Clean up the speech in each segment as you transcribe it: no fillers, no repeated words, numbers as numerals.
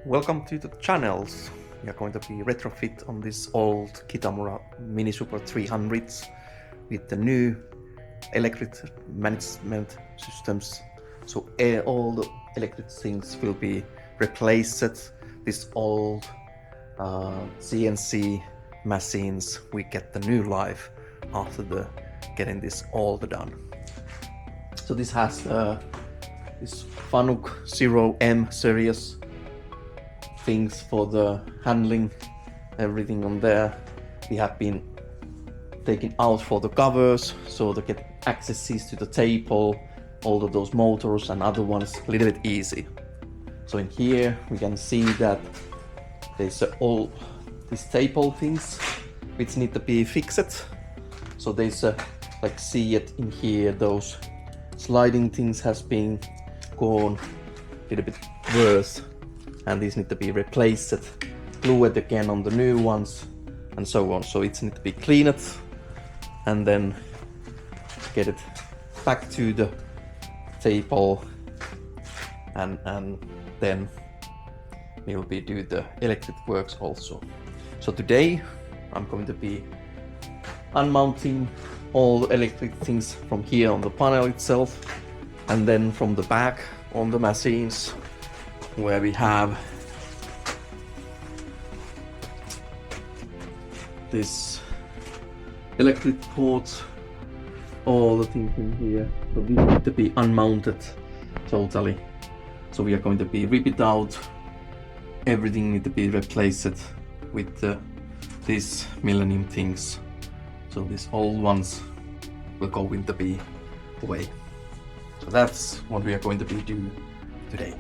Welcome to the channels. We are going to be retrofit on this old Kitamura MiniSuper 300s with the new electric management systems. So all the electric things will be replaced. This old CNC machines, we get the new life after the getting this all done. So this has this Fanuc 0M series things for the handling, everything on there. We have been taken out for the covers, so to get accesses to the table, all of those motors and other ones a little bit easy. So in here we can see that there's all these table things which need to be fixed. So there's like see it in here, those sliding things has been gone a little bit worse, and these need to be replaced, glued again on the new ones, and so on. So it needs to be cleaned and then get it back to the table, and then we will be do the electric works also. So today I'm going to be unmounting all the electric things from here on the panel itself, and then from the back on the machines where we have this electric ports, all the things in here. So these need to be unmounted totally. So we are going to be rip it out. Everything need to be replaced with these millennium things. So these old ones will go into be away. So that's what we are going to be doing today.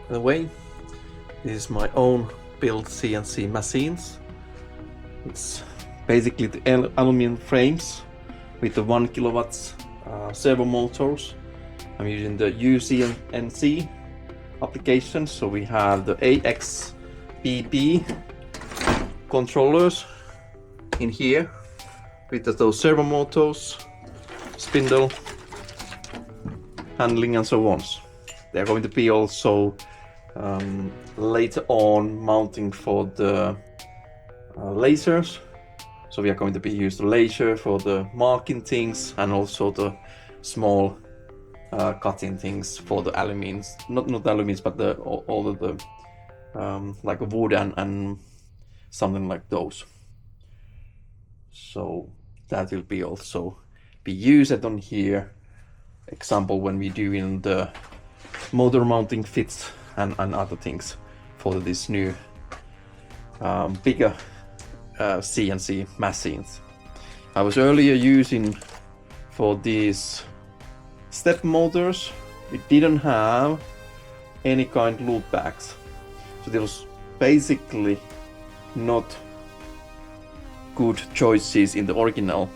By the way, this is my own built CNC machines. It's basically the aluminum frames with the 1 kilowatts servo motors. I'm using the UCNC application, so we have the AXBB controllers in here with those servo motors, spindle, handling and so on. They're going to be also later on mounting for the lasers. So we are going to be use the laser for the marking things, and also the small cutting things for the alumins, not alumins, but all of the like wood and something like those. So that will be also be used on here. Example, when we do in the motor mounting fits and other things for this new bigger CNC machines. I was earlier using for these step motors, we didn't have any kind loop backs, so there was basically not good choices in the original,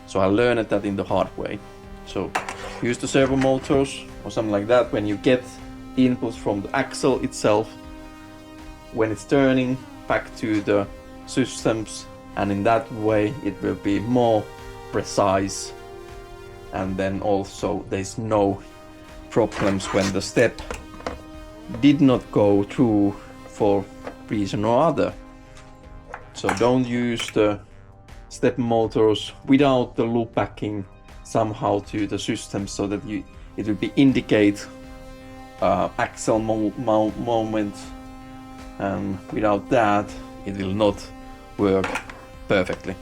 so I learned that in the hard way. So use the servo motors or something like that. When you get inputs from the axle itself, when it's turning back to the systems, and in that way it will be more precise and then also there's no problems when the step did not go through for reason or other. So don't use the step motors without the loop backing somehow to the system, so that it will be indicate axle moment, and without that it will not work perfectly.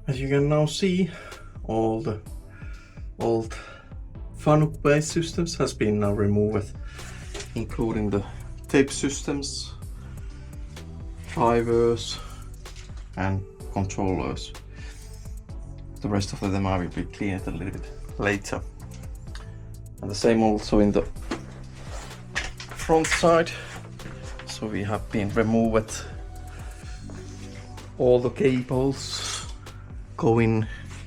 As you can now see, all the old Fanuc based systems has been now removed, including the tape systems, drivers and controllers. The rest of them I will be cleaned a little bit later. And the same also in the front side. So we have been removed all the cables going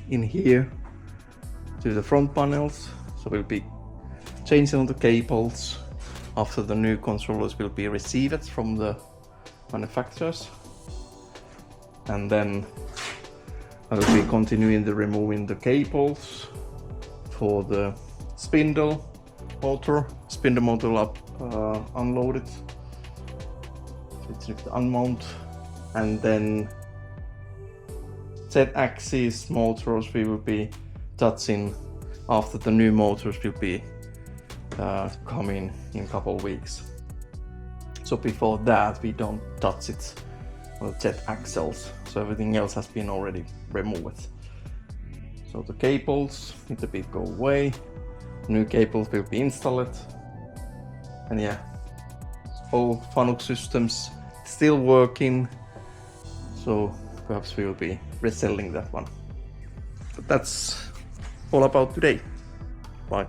in here to the front panels. So we'll be changing the cables after the new controllers will be received from the manufacturers. And then I will be continuing the removing the cables for the spindle motor. Spindle motor up unloaded. So it's need to unmount, and then Z-axis motors we will be touching after the new motors will be coming in a couple of weeks. So before that we don't touch it on the Z-axles, so everything else has been already removed. So the cables need to be go away, new cables will be installed, and yeah, all Fanuc systems still working, so perhaps we will be reselling that one. But that's all about today. Bye.